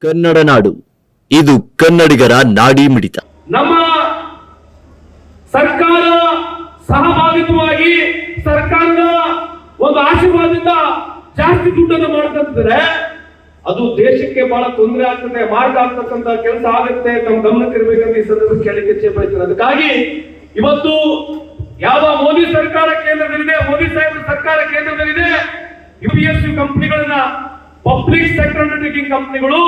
ಕನ್ನಡ ನಾಡು, ಇದು ಕನ್ನಡಿಗರ ನಾಡಿ ಮಿಡಿತ. ನಮ್ಮ ಸರ್ಕಾರ ಸಹಭಾಗಿತ್ವವಾಗಿ ಸರ್ಕಾರದ ಒಂದು ಆಶೀರ್ವಾದದಿಂದ ಜಾಸ್ತಿ ದುಡ್ಡನ್ನು ಮಾಡ್ತಿದ್ರೆ ಅದು ದೇಶಕ್ಕೆ ಬಹಳ ತೊಂದರೆ ಆಗ್ತದೆ, ಮಾರ್ಗ ಆಗ್ತಕ್ಕಂತ ಕೆಲಸ ಆಗುತ್ತೆ. ತಮ್ಮ ಗಮನಕ್ಕೆ ಇರಬೇಕಂತ ಈ ಸಂದರ್ಭದಲ್ಲಿ ಕೇಳಲಿಕ್ಕೆ ಇಚ್ಛೆ ಪಡ್ತೀನಿ. ಅದಕ್ಕಾಗಿ ಇವತ್ತು ಯಾವ ಮೋದಿ ಸರ್ಕಾರ ಕೇಂದ್ರದಲ್ಲಿದೆ, ಮೋದಿ ಸಾಹೇಬರ ಸರ್ಕಾರ ಕೇಂದ್ರದಲ್ಲಿದೆ, PSU ಕಂಪನಿಗಳನ್ನ ಪಬ್ಲಿಕ್ ಸೆಕ್ಟರ್ ಅಂಡರ್ಟೇಕಿಂಗ್ ಕಂಪನಿಗಳು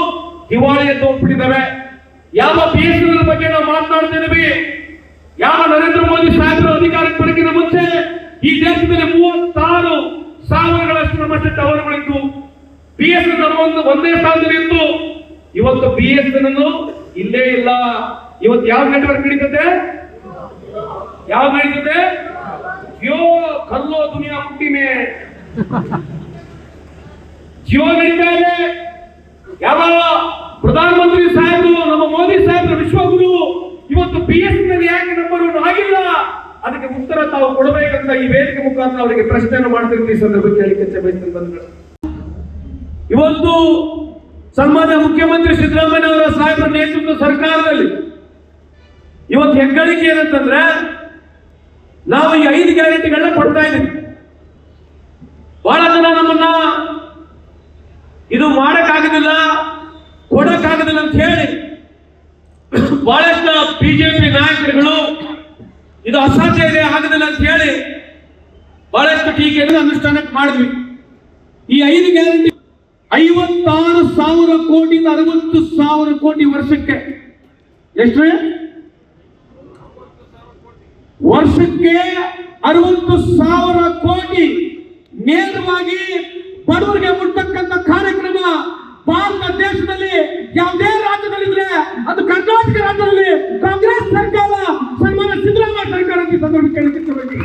ದಿವಾಳಿ ಎದ್ದು ಹೋಗ್ಬಿಟ್ಟಿದ್ದಾವೆ. ಯಾವ PSU ಬಗ್ಗೆ ನಾವು ಮಾತನಾಡ್ತಿದ್ದೀವಿ, ಯಾವ ನರೇಂದ್ರ ಮೋದಿ ಸಾಹೇಬರು ಅಧಿಕಾರಕ್ಕೆ ಬರಕ್ಕಿಂತ ಮುಂಚೆ ಈ ದೇಶದಲ್ಲಿ 36,000ಗಳಷ್ಟು ನಮ್ಮಷ್ಟು ಟವರ್ಗಳಿದ್ದು PSU ಒಂದೇ ಸ್ಥಾನದಲ್ಲಿ ಇತ್ತು. ಇವತ್ತು PSU ಇಲ್ಲೇ ಇಲ್ಲ. ಇವತ್ತು ಯಾವ ನೆಟ್ವರ್ಕ್ ನಡೀತದೆ, ಯಾವ ನಡೀತದೆ? ಜಿಯೋ ಕಲ್ಲೋ ದುನಿಯಾ ಮುಟ್ಟಿ ಮೇ ಜಿಯೋ ನಡೀತಾ ಇದೆ. ಯಾವ ಪ್ರಧಾನಮಂತ್ರಿ ಸಾಹೇಬರು, ನಮ್ಮ ಮೋದಿ ಸಾಹೇಬರು ವಿಶ್ವಗುರು ಇವತ್ತು PSU ಯಾಕೆ ನಂಬರ್ 1 ಆಗಿಲ್ಲ? ಅದಕ್ಕೆ ಉತ್ತರ ತಾವು ಕೊಡಬೇಕಂತ ಈ ವೇದಿಕೆ ಮುಖಾಂತರ ಅವರಿಗೆ ಪ್ರಶ್ನೆಯನ್ನು ಮಾಡ್ತಿರ್ತೀವಿ. ಈ ಸಂದರ್ಭದಲ್ಲಿ ಕೇಳಿಕೆ ಬಯಸ್ತೀನಿ ಬಂಧುಗಳು. ಇವತ್ತು ಸನ್ಮಾನ್ಯ ಮುಖ್ಯಮಂತ್ರಿ ಸಿದ್ದರಾಮಯ್ಯ ಅವರ ಸಾಹೇಬರ ನೇತೃತ್ವದ ಸರ್ಕಾರದಲ್ಲಿ ಇವತ್ತು ಹೆಗ್ಗಳಿಕೆ ಏನಂತಂದ್ರೆ ನಾವು ಈ 5 ಗ್ಯಾರಂಟಿಗಳನ್ನ ಕೊಡ್ತಾ ಇದ್ದೀವಿ. ಬಹಳ ಜನ ನಮ್ಮನ್ನ ಇದು ಮಾಡಕ್ಕಾಗೋದಿಲ್ಲ, ಕೊಡಕ್ಕಾಗೋದಿಲ್ಲ ಅಂತ ಹೇಳಿ ಬಹಳಷ್ಟು ಬಿಜೆಪಿ ನಾಯಕರುಗಳು ಇದು ಅಸಾಧ್ಯ ಇದೆ, ಆಗೋದಿಲ್ಲ ಅಂತ ಹೇಳಿ ಬಹಳಷ್ಟು ಟೀಕೆಯನ್ನು ಅನುಷ್ಠಾನಕ್ಕೆ ಮಾಡಿದ್ವಿ. ಈ 5 ಗ್ಯಾರಂಟಿ 56,000 ಕೋಟಿಯಿಂದ 60,000 ಕೋಟಿ ವರ್ಷಕ್ಕೆ. ಎಷ್ಟು? ವರ್ಷಕ್ಕೆ 60,000 ಕೋಟಿ ನೇರವಾಗಿ ಬಡವರಿಗೆ ಮುಟ್ಟತಕ್ಕಂಥ ಕಾರ್ಯಕ್ರಮ ಭಾರತ ದೇಶದಲ್ಲಿ ಯಾವುದೇ ರಾಜ್ಯದಲ್ಲಿದ್ರೆ ಅದು ಕರ್ನಾಟಕ ರಾಜ್ಯದಲ್ಲಿ ಕಾಂಗ್ರೆಸ್ ಸರ್ಕಾರ, ಸನ್ಮಾನ್ಯ ಸಿದ್ದರಾಮಯ್ಯ ಸರ್ಕಾರ ಅಂತ ಸಂದರ್ಭ ಕೇಳಿಕೊಳ್ಳಬೇಕು.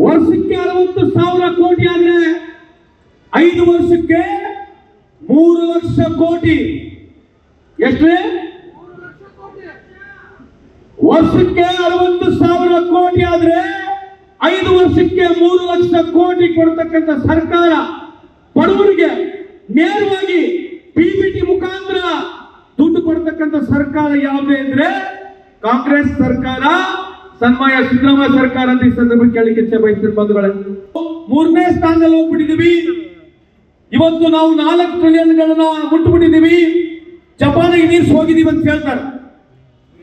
ವರ್ಷಕ್ಕೆ 60,000 ಕೋಟಿ ಆದ್ರೆ 5 ವರ್ಷಕ್ಕೆ 3 ಲಕ್ಷ ಕೋಟಿ. ಎಷ್ಟು? ವರ್ಷಕ್ಕೆ 60,000 ಕೋಟಿ ಆದ್ರೆ 5 ವರ್ಷಕ್ಕೆ 3 ಲಕ್ಷ ಕೋಟಿ ಕೊಡ್ತಕ್ಕಂಥ ಸರ್ಕಾರ ಬಡವರಿಗೆ ನೇರವಾಗಿ PPT ಮುಖಾಂತರ ದುಡ್ಡು ಕೊಡ್ತಕ್ಕಂಥ ಸರ್ಕಾರ ಯಾವುದೇ ಅಂದ್ರೆ ಕಾಂಗ್ರೆಸ್ ಸರ್ಕಾರ, ಸನ್ಮಾನ್ಯ ಸಿದ್ದರಾಮಯ್ಯ ಸರ್ಕಾರ ಅಂತ ಈ ಸಂದರ್ಭ ಕೇಳಲಿಕ್ಕೆ ಇಚ್ಛೆ ಬಯಸ್ತೀನಿ ಬಂಧುಗಳೇ. 3ನೇ ಸ್ಥಾನದಲ್ಲಿ ಹೋಗ್ಬಿಟ್ಟಿದ್ದೀವಿ. ಇವತ್ತು ನಾವು 4 ಟ್ರಿಲಿಯನ್ಗಳನ್ನ ಮುಟ್ಟುಬಿಟ್ಟಿದ್ದೀವಿ. ಜಪಾನಿಗೆ ನೀರು ಹೋಗಿದ್ದೀವಿ ಅಂತ ಹೇಳ್ತಾರೆ.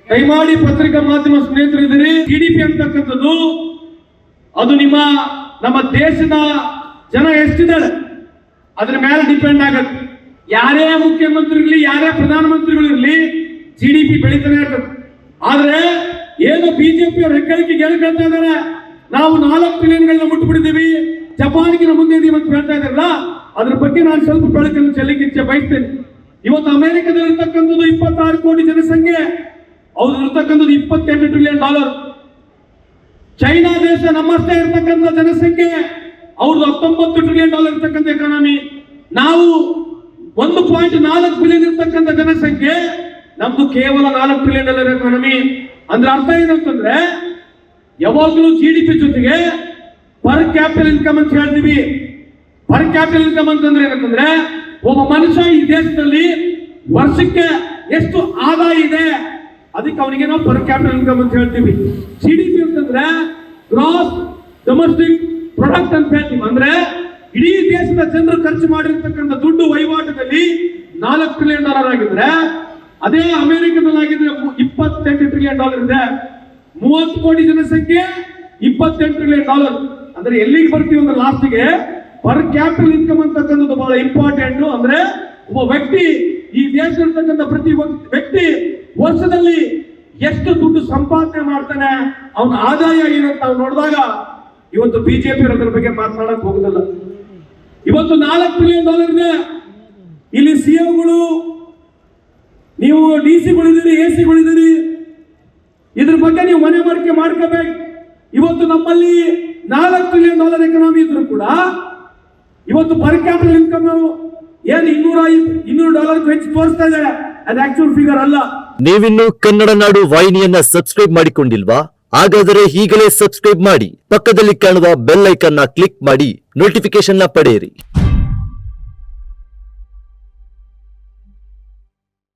ದಯಮಾಡಿ ಪತ್ರಿಕಾ ಮಾಧ್ಯಮ ಸ್ನೇಹಿತರಿದ್ದೀರಿ, GDP ಅಂತಕ್ಕಂಥದ್ದು ಅದು ನಮ್ಮ ದೇಶದ ಜನ ಎಷ್ಟಿದ್ದಾರೆ ಅದ್ರ ಮೇಲೆ ಡಿಪೆಂಡ್ ಆಗತ್ತೆ. ಯಾರೇ ಮುಖ್ಯಮಂತ್ರಿ ಇರಲಿ, ಯಾರೇ ಪ್ರಧಾನಮಂತ್ರಿಗಳು ಇರಲಿ, GDP ಬೆಳೀತಾನೆ ಇರ್ತದೆ. ಆದ್ರೆ ಏನು ಬಿಜೆಪಿ ಅವರು ಹೆಗ್ಗಳಿಕೆ ಹೇಳ್ತಾ ಇದ್ದಾರೆ, ನಾವು 4 ಟ್ರಿಲಿಯನ್ಗಳನ್ನ ಮುಟ್ಟುಬಿಟ್ಟಿದ್ದೀವಿ, ಜಪಾನ್ಗಿನ ಮುಂದೆ ಇದೀವಿ ಅಂತ ಹೇಳ್ತಾ ಇದ್ದಾರಲ್ಲ, ಅದ್ರ ಬಗ್ಗೆ ನಾನು ಸ್ವಲ್ಪ ಬೆಳಕನ್ನು ಚೆಲ್ಲಕ್ಕೆ ಇಚ್ಛೆ ಬಯಸ್ತೇನೆ. ಇವತ್ತು ಅಮೆರಿಕದಲ್ಲಿ ಇರ್ತಕ್ಕಂಥದ್ದು 26 ಕೋಟಿ ಜನಸಂಖ್ಯೆ, ಅವ್ರು ಇರ್ತಕ್ಕಂಥದ್ದು $28 ಟ್ರಿಲಿಯನ್. ಚೈನಾ ದೇಶ ನಮ್ಮಷ್ಟೇ ಇರ್ತಕ್ಕಂಥ ಜನಸಂಖ್ಯೆ, ಅವ್ರದ್ದು $19 ಟ್ರಿಲಿಯನ್ ಇರ್ತಕ್ಕಂಥ ಎಕಾನಮಿ. ನಾವು 1.4 ಬಿಲಿಯನ್ ಇರ್ತಕ್ಕಂಥ ಜನಸಂಖ್ಯೆ, ನಮ್ದು ಕೇವಲ $4 ಟ್ರಿಲಿಯನ್ ಎಕಾನಮಿ. ಅಂದ್ರೆ ಅರ್ಥ ಏನಂತಂದ್ರೆ ಯಾವಾಗಲೂ GDP ಜೊತೆಗೆ ಪರ್ ಕ್ಯಾಪಿಟಲ್ ಇನ್ಕಮ್ ಅಂತ ಹೇಳ್ತೀವಿ. ಪರ್ ಕ್ಯಾಪಿಟಲ್ ಇನ್ಕಮ್ ಅಂತಂದ್ರೆ ಏನಂತಂದ್ರೆ ಒಬ್ಬ ಮನುಷ್ಯ ಈ ದೇಶದಲ್ಲಿ ವರ್ಷಕ್ಕೆ ಎಷ್ಟು ಆದಾಯ ಇದೆ ಅದಕ್ಕೆ ಅವನಿಗೆ ನಾವು ಪರ್ ಕ್ಯಾಪಿಟಲ್ ಇನ್ಕಮ್ ಅಂತ ಹೇಳ್ತೀವಿ. GDP ಅಂತಂದ್ರೆ ಗ್ರಾಸ್ ಡೊಮೆಸ್ಟಿಕ್ ಪ್ರಾಡಕ್ಟ್ ಅಂತ ಹೇಳ್ತೀವಿ. ಅಂದ್ರೆ ಇಡೀ ದೇಶದ ಜನರು ಖರ್ಚು ಮಾಡಿರ್ತಕ್ಕಂಥ ದುಡ್ಡು ವಹಿವಾಟದಲ್ಲಿ $4 ಟ್ರಿಲಿಯನ್ ಆಗಿದ್ರೆ, ಅದೇ ಅಮೆರಿಕದಲ್ಲಿ ಆಗಿದ್ರೆ $28 ಟ್ರಿಲಿಯನ್ ಇದೆ. 30 ಕೋಟಿ ಜನಸಂಖ್ಯೆ, $28 ಟ್ರಿಲಿಯನ್. ಅಂದ್ರೆ ಎಲ್ಲಿಗೆ ಬರ್ತೀವಿ ಅಂದ್ರೆ ಲಾಸ್ಟ್ಗೆ ಪರ್ ಕ್ಯಾಪಿಟಲ್ ಇನ್ಕಮ್ ಅಂತಕ್ಕಂಥದ್ದು ಬಹಳ ಇಂಪಾರ್ಟೆಂಟ್. ಅಂದ್ರೆ ಒಬ್ಬ ವ್ಯಕ್ತಿ, ಈ ದೇಶದಲ್ಲಿರ್ತಕ್ಕಂಥ ಪ್ರತಿ ವ್ಯಕ್ತಿ ವರ್ಷದಲ್ಲಿ ಎಷ್ಟು ದುಡ್ಡು ಸಂಪಾದನೆ ಮಾಡ್ತಾನೆ, ಅವನ ಆದಾಯ ಏನಂತ ನಾವು ನೋಡಿದಾಗ ಇವತ್ತು ಬಿಜೆಪಿ ಅದರ ಬಗ್ಗೆ ಮಾತನಾಡಕ್ ಹೋಗುದಿಲ್ಲ. ಇವತ್ತು $4 ಟ್ರಿಲಿಯನ್ ಇದೆ. ಇಲ್ಲಿ CMಗಳು, ನೀವು DC-ಗಳಿದ್ದೀರಿ, AC-ಗಳಿದ್ದೀರಿ, ಇದ್ರ ಬಗ್ಗೆ ನೀವು ಮನೆ ಮಾಡಿಕೆ ಮಾಡ್ಕೋಬೇಕು. ಇವತ್ತು ನಮ್ಮಲ್ಲಿ $4 ಟ್ರಿಲಿಯನ್ ಎಕಾನಮಿ ಇದ್ರು ಕೂಡ ಇವತ್ತು ಪರ್ ಕ್ಯಾಪಿಟಲ್ ಇನ್ಕಮ್ ಏನು $200 ಹೆಚ್ಚು ತೋರಿಸ್ತಾ ಇದೆ. ಅದು ಆಕ್ಚುಯಲ್ ಫಿಗರ್ ಅಲ್ಲ. ನೀವಿನ್ನು ಕನ್ನಡ ನಾಡು ವಾಹಿನಿಯನ್ನ ಸಬ್ಸ್ಕ್ರೈಬ್ ಮಾಡಿಕೊಂಡಿಲ್ವಾ? ಹಾಗಾದರೆ ಈಗಲೇ ಸಬ್ಸ್ಕ್ರೈಬ್ ಮಾಡಿ, ಪಕ್ಕದಲ್ಲಿ ಕಾಣುವ ಬೆಲ್ ಐಕಾನ್ ಕ್ಲಿಕ್ ಮಾಡಿ ನೋಟಿಫಿಕೇಶನ್ ಪಡೆಯಿರಿ.